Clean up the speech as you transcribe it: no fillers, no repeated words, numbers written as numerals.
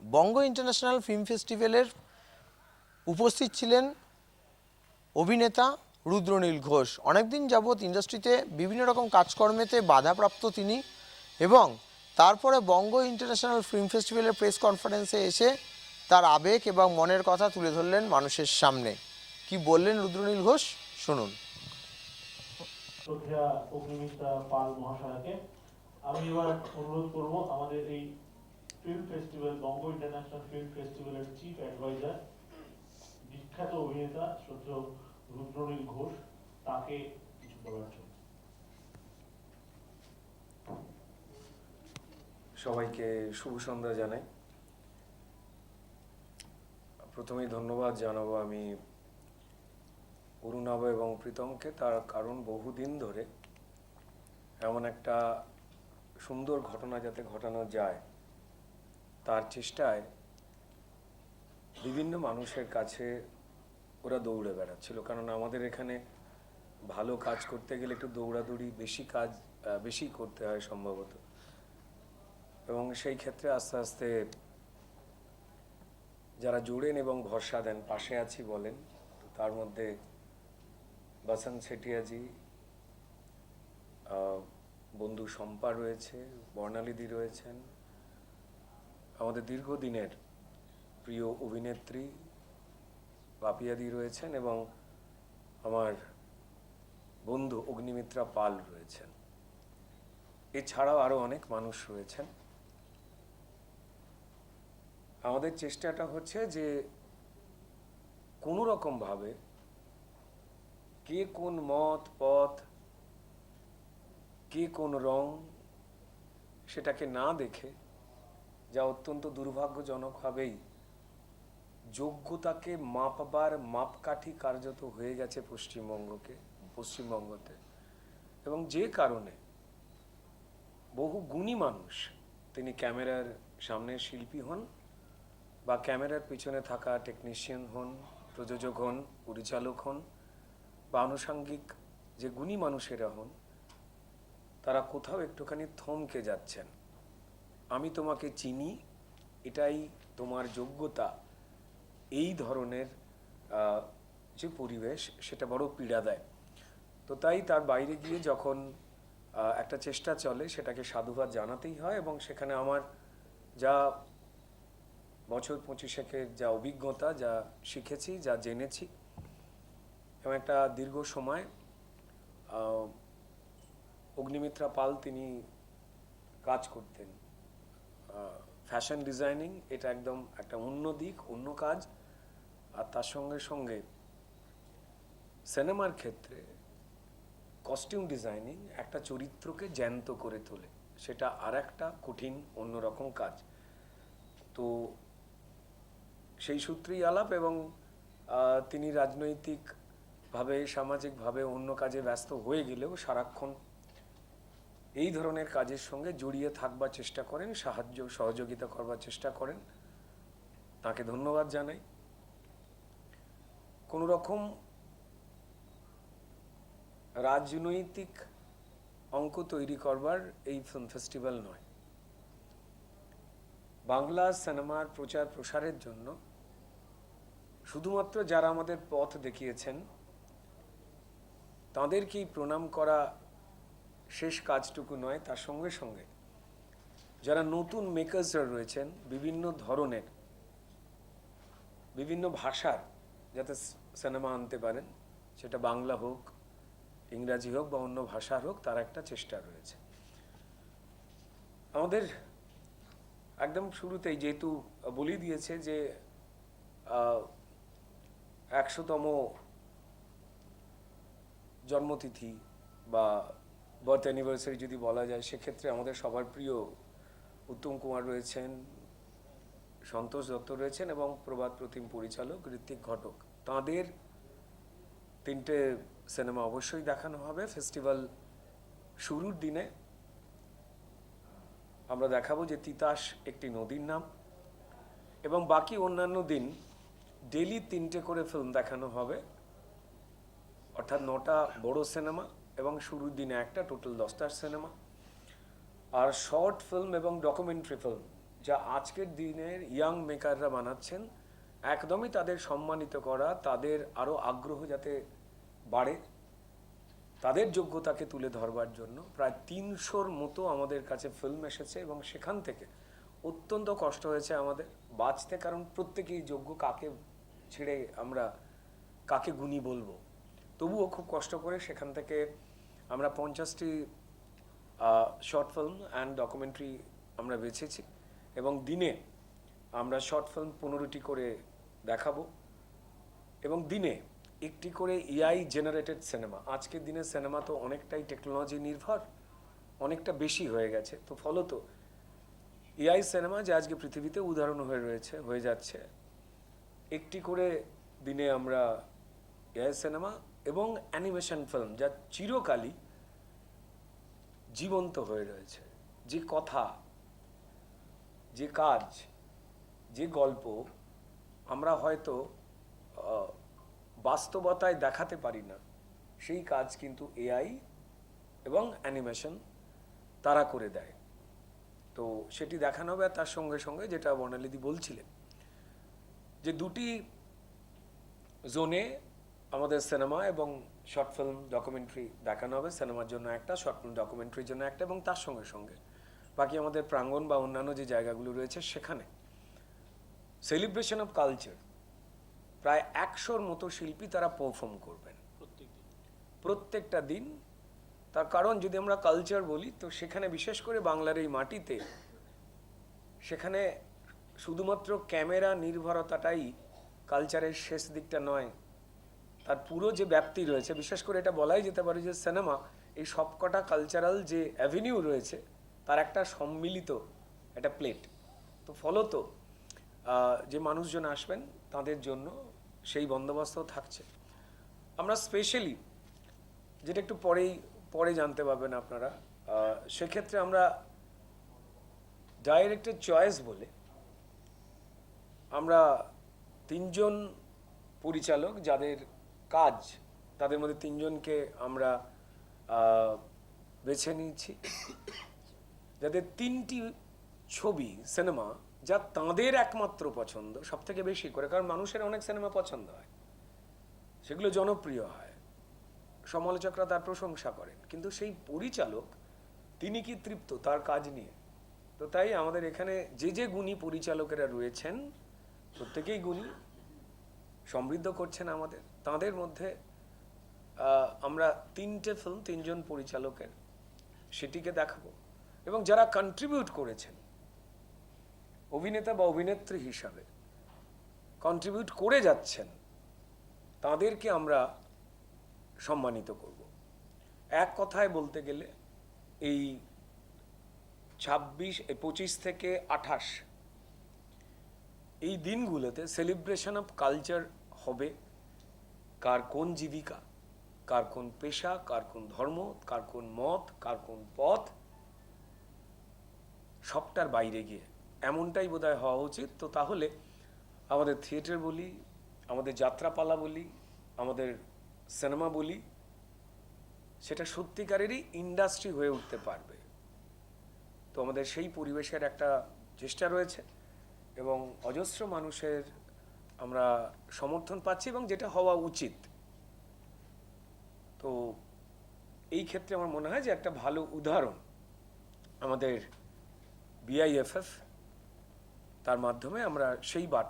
বঙ্গ international film ফেস্টিভ্যালের উপস্থিত ছিলেন অভিনেতা রুদ্রনীল ঘোষ। অনেকদিন যাবৎ ইন্ডাস্ট্রিতে বিভিন্ন রকম কাজকর্মেতে বাধাপ্রাপ্ত তিনি, এবং তারপরে বঙ্গ ইন্টারন্যাশনাল ফিল্ম ফেস্টিভ্যালের প্রেস কনফারেন্সে এসে তার আবেগ এবং মনের কথা তুলে ধরলেন মানুষের সামনে। কি বললেন রুদ্রনীল ঘোষ, শুনুন। শ্রদ্ধেয়া অগ্নিমিত্রা পাল মহাশয়কে আমি এবার অনুরোধ করব আমাদের এই ফিল্ম ফেস্টিভ্যাল, বঙ্গ ইন্টারন্যাশনাল ফিল্ম ফেস্টিভ্যালের চিফ অ্যাডভাইজার, বিখ্যাত অভিনেতা শ্রদ্ধেয় রুদ্রনীল ঘোষ, তাকে কিছু বলার জন্য। সবাইকে শুভ সন্ধ্যা জানাই। প্রথমেই ধন্যবাদ জানাবো আমি অরুণাভ এবং প্রীতমকে, তার কারণ বহুদিন ধরে এমন একটা সুন্দর ঘটনা যাতে ঘটানো যায় তার চেষ্টায় বিভিন্ন মানুষের কাছে ওরা দৌড়ে বেড়াচ্ছিল। কারণ আমাদের এখানে ভালো কাজ করতে গেলে একটু দৌড়াদৌড়ি বেশি করতে হয় সম্ভবত, এবং সেই ক্ষেত্রে আস্তে আস্তে যারা জোড়েন এবং ভরসা দেন, পাশে আছি বলেন, তো তার মধ্যে বসন্ত শেঠিয়াজি, বন্ধু শম্পা রয়েছে, বর্ণালীদি রয়েছেন, আমাদের দীর্ঘদিনের প্রিয় অভিনেত্রী পাপিয়াদি রয়েছেন, এবং আমার বন্ধু অগ্নিমিত্রা পাল রয়েছেন। এছাড়াও আরও অনেক মানুষ রয়েছেন। আমাদের চেষ্টাটা হচ্ছে যে কোনো রকমভাবে কে কোন মত পথ, কে কোন রং, সেটাকে না দেখে, যা অত্যন্ত দুর্ভাগ্যজনকভাবেই যোগ্যতাকে মাপবার মাপকাঠি কার্যত হয়ে গেছে পশ্চিমবঙ্গতে, এবং যে কারণে বহু গুণী মানুষ, তিনি ক্যামেরার সামনের শিল্পী হন বা ক্যামেরার পিছনে থাকা টেকনিশিয়ান হন, প্রযোজক হন, পরিচালক হন বা আনুষঙ্গিক যে গুণী মানুষেরা হন, তারা কোথাও একটুখানি থমকে যাচ্ছেন। আমি তোমাকে চিনি, এটাই তোমার যোগ্যতা, এই ধরনের যে পরিবেশ, সেটা বড় পীড়া দেয়। তো তাই তার বাইরে গিয়ে যখন একটা চেষ্টা চলে, সেটাকে সাধুবাদ জানাতেই হয়। এবং সেখানে আমার যা বছর 25 যা অভিজ্ঞতা, যা শিখেছি, যা জেনেছি, এবং একটা দীর্ঘ সময় অগ্নিমিত্রা পাল তিনি কাজ করতেন ফ্যাশন ডিজাইনিং, এটা একদম একটা অন্য দিক, অন্য কাজ। আর তার সঙ্গে সঙ্গে সিনেমার ক্ষেত্রে কস্টিউম ডিজাইনিং একটা চরিত্রকে জ্যান্ত করে তোলে, সেটা আর একটা কঠিন অন্যরকম কাজ। তো সেই সূত্রেই আলাপ, এবং তিনি রাজনৈতিকভাবে, সামাজিকভাবে অন্য কাজে ব্যস্ত হয়ে গেলেও সারাক্ষণ এই ধরনের কাজের সঙ্গে জড়িয়ে থাকবার চেষ্টা করেন, সহযোগিতা করবার চেষ্টা করেন। তাকে ধন্যবাদ জানাই। কোনো রকম রাজনৈতিক অঙ্ক তৈরি করবার এই ফিল্ম ফেস্টিভ্যাল নয়। বাংলা সিনেমার প্রচার প্রসারের জন্য শুধুমাত্র যারা আমাদের পথ দেখিয়েছেন তাদেরকেই প্রণাম করা শেষ কাজটুকু নয়, তার সঙ্গে সঙ্গে যারা নতুন মেকার্সরা রয়েছেন, বিভিন্ন ধরনের, বিভিন্ন ভাষার যাতে সিনেমা আনতে পারেন, সেটা বাংলা হোক, ইংরাজি হোক বা অন্য ভাষার হোক, তার একটা চেষ্টা রয়েছে। আমাদের একদম শুরুতেই যেহেতু বলে দিয়েছে যে 100তম জন্মতিথি বা বার্থ অ্যানিভার্সারি যদি বলা যায়, সেক্ষেত্রে আমাদের সবার প্রিয় উত্তম কুমার রয়েছেন, সন্তোষ দত্ত রয়েছেন, এবং প্রভাত প্রতিম পরিচালক ঋত্বিক ঘটক। তাঁদের 3টে সিনেমা অবশ্যই দেখানো হবে। ফেস্টিভ্যাল শুরুর দিনে আমরা দেখাবো যে তিতাস একটি নদীর নাম, এবং বাকি অন্যান্য দিন ডেলি 3টে করে ফিল্ম দেখানো হবে, অর্থাৎ 9টা বড় সিনেমা, এবং শুরুর দিনে একটা, টোটাল 10টার সিনেমা। আর শর্ট ফিল্ম এবং ডকুমেন্টারি ফিল্ম যা আজকের দিনের ইয়াং মেকাররা বানাচ্ছেন, একদমই তাদের সম্মানিত করা, তাদের আরও আগ্রহ যাতে বাড়ে, তাদের যোগ্যতাকে তুলে ধরবার জন্য প্রায় 300-র মতো আমাদের কাছে ফিল্ম এসেছে এবং সেখান থেকে অত্যন্ত কষ্ট হয়েছে আমাদের বাঁচতে, কারণ প্রত্যেকেই যোগ্য, কাকে ছেড়ে আমরা কাকে গুণী বলবো। তবুও খুব কষ্ট করে সেখান থেকে আমরা 50টি শর্ট ফিল্ম অ্যান্ড ডকুমেন্টারি আমরা বেছেছি এবং দিনে আমরা শর্ট ফিল্ম 15টি করে দেখাবো এবং দিনে একটি করে এআই জেনারেটেড সিনেমা। আজকের দিনে সিনেমা তো অনেকটাই টেকনোলজি নির্ভর, অনেকটা বেশি হয়ে গেছে, তো ফলত এআই সিনেমা যে আজকে পৃথিবীতে উদাহরণ হয়ে যাচ্ছে, একটি করে দিনে আমরা এআই সিনেমা এবং অ্যানিমেশন ফিল্ম যা চিরকালই জীবন্ত হয়ে রয়েছে। যে কথা, যে কাজ, যে গল্প আমরা হয়তো বাস্তবতায় দেখাতে পারি না, সেই কাজ কিন্তু এআই এবং অ্যানিমেশন তারা করে দেয়। তো সেটি দেখানো হবে। আর তার সঙ্গে সঙ্গে যেটা বর্ণালীদি বলছিলেন যে দুটি জোনে আমাদের সিনেমা এবং শর্ট ফিল্ম ডকুমেন্টারি দেখানো হবে। সিনেমার জন্য একটা, শর্ট ফিল্ম ডকুমেন্টারির জন্য একটা, এবং তার সঙ্গে সঙ্গে বাকি আমাদের প্রাঙ্গণ বা অন্যান্য যে জায়গাগুলো রয়েছে সেখানে সেলিব্রেশন অফ কালচার প্রায় 100-র মতো শিল্পী তারা পারফর্ম করবেন প্রত্যেকটা দিন। তার কারণ যদি আমরা কালচার বলি তো সেখানে বিশেষ করে বাংলার এই মাটিতে সেখানে শুধুমাত্র ক্যামেরা নির্ভরতাটাই কালচারের শেষ দিকটা নয়, তার পুরো যে ব্যাপ্তি রয়েছে, বিশেষ করে এটা বলাই যেতে পারে যে সিনেমা এই সবকটা কালচারাল যে অ্যাভিনিউ রয়েছে তার একটা সম্মিলিত একটা প্লেট। তো ফলত যে মানুষজন আসবেন তাদের জন্য সেই বন্দোবস্ত থাকছে। আমরা স্পেশালি যেটা একটু পরে জানতে পারবেন আপনারা, সেক্ষেত্রে আমরা ডাইরেক্টর চয়েস বলে আমরা 3জন পরিচালক যাদের কাজ, তাদের মধ্যে 3জনকে আমরা বেছে নিয়েছি, যাদের 3টি ছবি সিনেমা যা তাঁদের একমাত্র পছন্দ সব থেকে বেশি করে, কারণ মানুষের অনেক সিনেমা পছন্দ হয়, সেগুলো জনপ্রিয় হয়, সমালোচকরা তার প্রশংসা করেন, কিন্তু সেই পরিচালক তিনি কি তৃপ্ত তার কাজ নিয়ে? তো তাই আমাদের এখানে যে গুণী পরিচালকেরা রয়েছেন প্রত্যেকেই গুণী, সমৃদ্ধ করছেন আমাদের। তাদের মধ্যে আমরা 3টে ফিল্ম 3জন পরিচালকের সেটিকে দেখাবো এবং যারা কন্ট্রিবিউট করেছেন অভিনেতা বা অভিনেত্রী হিসাবে কন্ট্রিবিউট করে যাচ্ছেন তাদেরকে আমরা সম্মানিত করব। এক কথায় বলতে গেলে এই 25 থেকে 28 এই দিনগুলোতে সেলিব্রেশন অফ কালচার হবে। কার কোন জীবিকা, কার কোন পেশা, কার কোন ধর্ম, কার কোন মত, কার কোন পথ, সবটার বাইরে গিয়ে এমনটাই বোধহয় হওয়া উচিত। তো তাহলে আমাদের থিয়েটার বলি, আমাদের যাত্রাপালা বলি, আমাদের সিনেমা বলি, সেটা সত্যিকারেরই ইন্ডাস্ট্রি হয়ে উঠতে পারবে। তো আমাদের সেই পরিবেশের একটা চেষ্টা রয়েছে এবং অজস্র মানুষের আমরা সমর্থন পাচ্ছি এবং যেটা হওয়া উচিত। তো এই ক্ষেত্রে আমার মনে হয় যে একটা ভালো উদাহরণ আমাদের বিআইএফএফ, তার মাধ্যমে আমরা সেই বার্তা